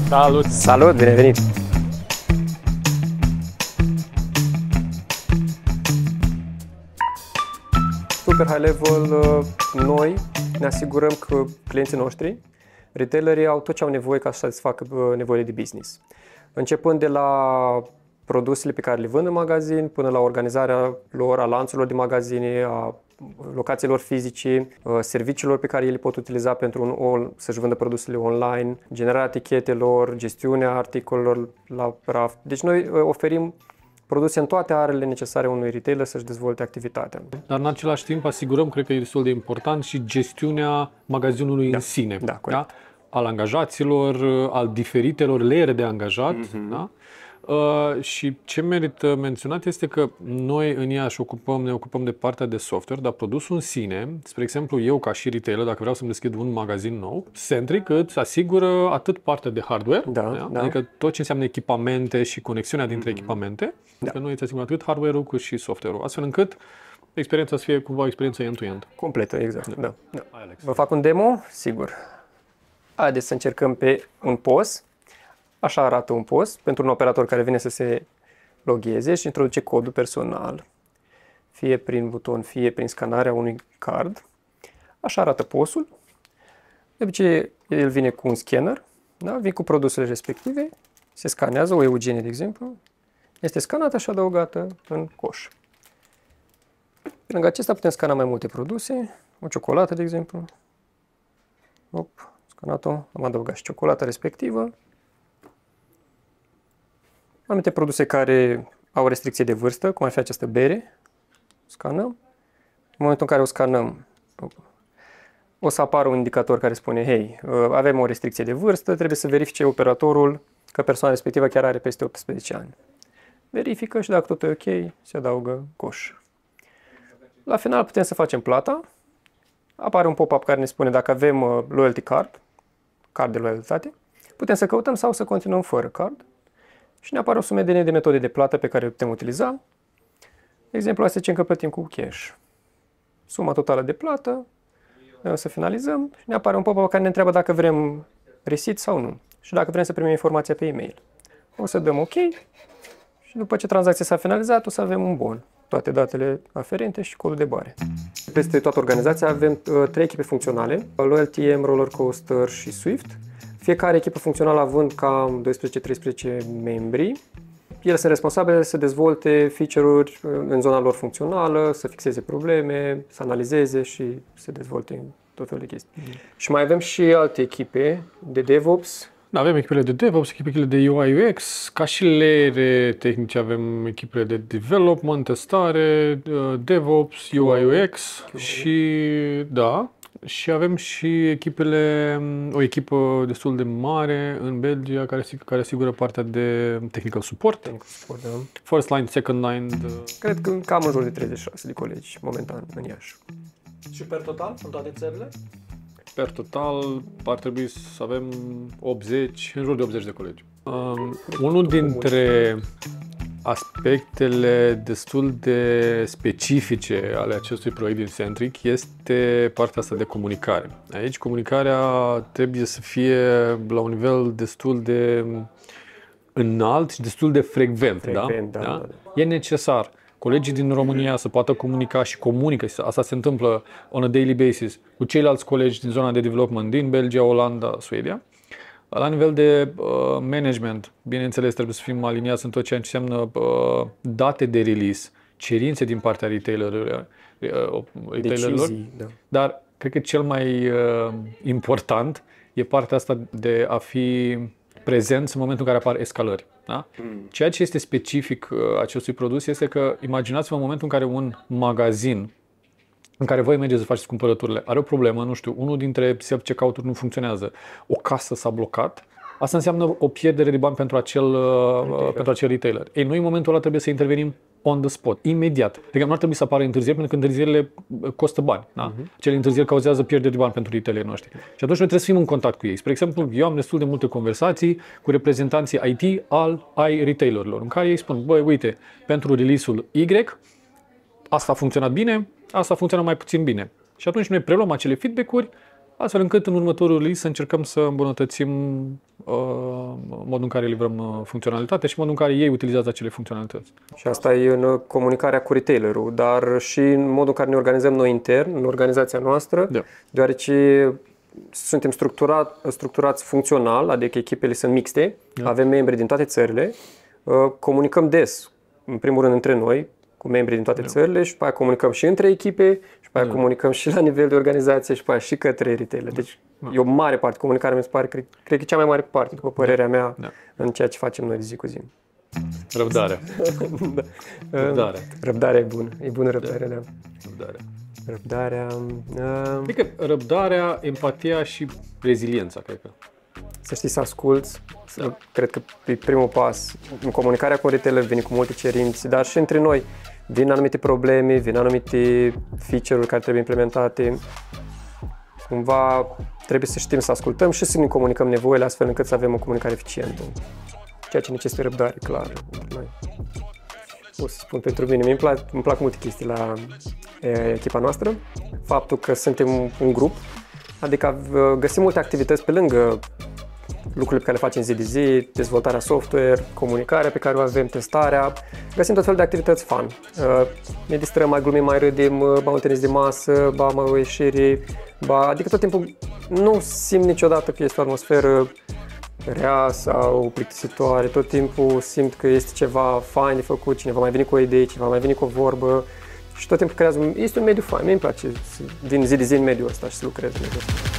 Salut! Salut, bine venit! Super high level, noi ne asigurăm că clienții noștri, retailerii, au tot ce au nevoie ca să satisfacă nevoile de business. Începând de la produsele pe care le vând în magazin, până la organizarea lor, a lanțurilor de magazine, a locațiilor fizice, serviciilor pe care ei le pot utiliza pentru să-și vândă produsele online, generarea etichetelor, gestiunea articolelor la raft. Deci noi oferim produse în toate arele necesare unui retailer să-și dezvolte activitatea. Dar în același timp asigurăm, cred că e destul de important, și gestiunea magazinului în sine. Da? Al angajaților, al diferitelor layere de angajat. Da? Și ce merită menționat este că noi în Iași ne ocupăm de partea de software, dar produsul în sine, spre exemplu eu ca și retailer, dacă vreau să-mi deschid un magazin nou, Centric îți asigură atât partea de hardware, adică tot ce înseamnă echipamente și conexiunea dintre echipamente, că noi îți asigurăm atât hardware-ul cât și software-ul, astfel încât experiența să fie cumva o experiență end-to-end. Completă, exact. Da. Vă fac un demo? Sigur. Haideți să încercăm pe un POS. Așa arată un POS pentru un operator care vine să se logheze și introduce codul personal, fie prin buton, fie prin scanarea unui card. Așa arată POS-ul. De obicei, el vine cu un scanner, da? Vine cu produsele respective, se scanează, o Eugenie, de exemplu, este scanată și adăugată în coș. Pe lângă acesta putem scana mai multe produse, o ciocolată, de exemplu. Scanat-o, am adăugat și ciocolata respectivă. Anumite produse care au restricție de vârstă, cum ar fi această bere, scanăm. În momentul în care o scanăm, o să apară un indicator care spune, hei, avem o restricție de vârstă, trebuie să verifice operatorul că persoana respectivă chiar are peste 18 ani. Verifică și dacă tot e ok, se adaugă coș. La final putem să facem plata. Apare un pop-up care ne spune dacă avem loyalty card de loialitate. Putem să căutăm sau să continuăm fără card. Și ne apare o sumedenie de metode de plată pe care le putem utiliza. De exemplu, să zicem că plătim cu cash. Suma totală de plată, o să finalizăm și ne apare un pop-up care ne întreabă dacă vrem receipt sau nu. Și dacă vrem să primim informația pe e-mail. O să dăm OK și după ce tranzacția s-a finalizat o să avem un bon. Toate datele aferente și codul de bare. Peste toată organizația avem 3 echipe funcționale, LoyalTM, Rollercoaster și Swift. Fiecare echipă funcțională având cam 12-13 membri. Ele sunt responsabile să dezvolte feature-uri în zona lor funcțională, să fixeze probleme, să analizeze și să dezvolte tot felul de chestii. Și mai avem și alte echipe de DevOps. Da, avem echipele de DevOps, echipele de UI UX, ca și layere tehnice avem echipele de development, testare, DevOps, UI UX și avem și o echipă destul de mare în Belgia care asigură partea de technical support. First line, second line. Cred că cam în jur de 36 de colegi momentan în Iași. Și per total, în toate țările? Per total ar trebui să avem 80, în jur de 80 de colegi. Unul dintre aspectele destul de specifice ale acestui proiect din Centric este partea asta de comunicare. Aici comunicarea trebuie să fie la un nivel destul de înalt și destul de frecvent. Da? E necesar colegii din România să poată comunica și comunică, asta se întâmplă on a daily basis, cu ceilalți colegi din zona de development din Belgia, Olanda, Suedia. La nivel de management, bineînțeles, trebuie să fim aliniați în tot ceea ce înseamnă date de release, cerințe din partea retailerilor, dar cred că cel mai important e partea asta de a fi prezenți în momentul în care apar escalări. Da? Ceea ce este specific acestui produs este că imaginați-vă în momentul în care un magazin în care voi mergeți să faceți cumpărăturile, are o problemă, nu știu, unul dintre self-checkout-uri nu funcționează, o casă s-a blocat, asta înseamnă o pierdere de bani pentru acel retailer. Ei, noi în momentul ăla trebuie să intervenim on the spot, imediat. Adică nu ar trebui să apară întârzieri, pentru că întârzierile costă bani. Da? Cele întârzieri cauzează pierderi de bani pentru retailerii noștri. Și atunci noi trebuie să fim în contact cu ei. Spre exemplu, eu am destul de multe conversații cu reprezentanții IT ai retailerilor, în care ei spun, băi, uite, pentru release-ul Y, asta a funcționat bine, asta funcționează mai puțin bine. Și atunci noi preluăm acele feedback-uri, astfel încât în următorul release să încercăm să îmbunătățim modul în care livrăm funcționalitate și modul în care ei utilizează acele funcționalități. Și asta e în comunicarea cu retailerul, dar și în modul în care ne organizăm noi intern, în organizația noastră, Da. deoarece suntem structurați funcțional, adică echipele sunt mixte, avem membri din toate țările, comunicăm des, în primul rând între noi, cu membrii din toate țările și după aia comunicăm și între echipe și după aia comunicăm și la nivel de organizație și după aia și către retailer. Deci e o mare parte, comunicarea mi se pare, cred că e cea mai mare parte, după părerea mea, în ceea ce facem noi de zi cu zi. Răbdarea. Răbdarea. Răbdarea e bună răbdarea, da. Răbdarea. Răbdarea... Adică răbdarea, empatia și reziliența, cred că. Să știi să asculți, cred că e primul pas. În comunicarea cu retailer vine cu multe cerințe, dar și între noi vin anumite probleme, vin anumite feature-uri care trebuie implementate. Cumva trebuie să știm să ascultăm și să ne comunicăm nevoile astfel încât să avem o comunicare eficientă. Ceea ce necesită răbdare, clar, pentru noi. O să spun pentru mine, îmi plac multe chestii la echipa noastră. Faptul că suntem un grup, adică găsim multe activități pe lângă lucrurile pe care le facem zi de zi, dezvoltarea software, comunicarea pe care o avem, testarea. Găsim tot felul de activități fun. Ne distrăm, mai glumim, mai râdem, ba un tenis de masă, ba mai o ieșire, adică tot timpul nu simt niciodată că este o atmosferă rea sau plictisitoare, tot timpul simt că este ceva fain de făcut, cineva mai vine cu o idee, cineva mai vine cu o vorbă și tot timpul creează, este un mediu fain, mie îmi place să vin zi de zi în mediul ăsta și să lucrez în mediul ăsta.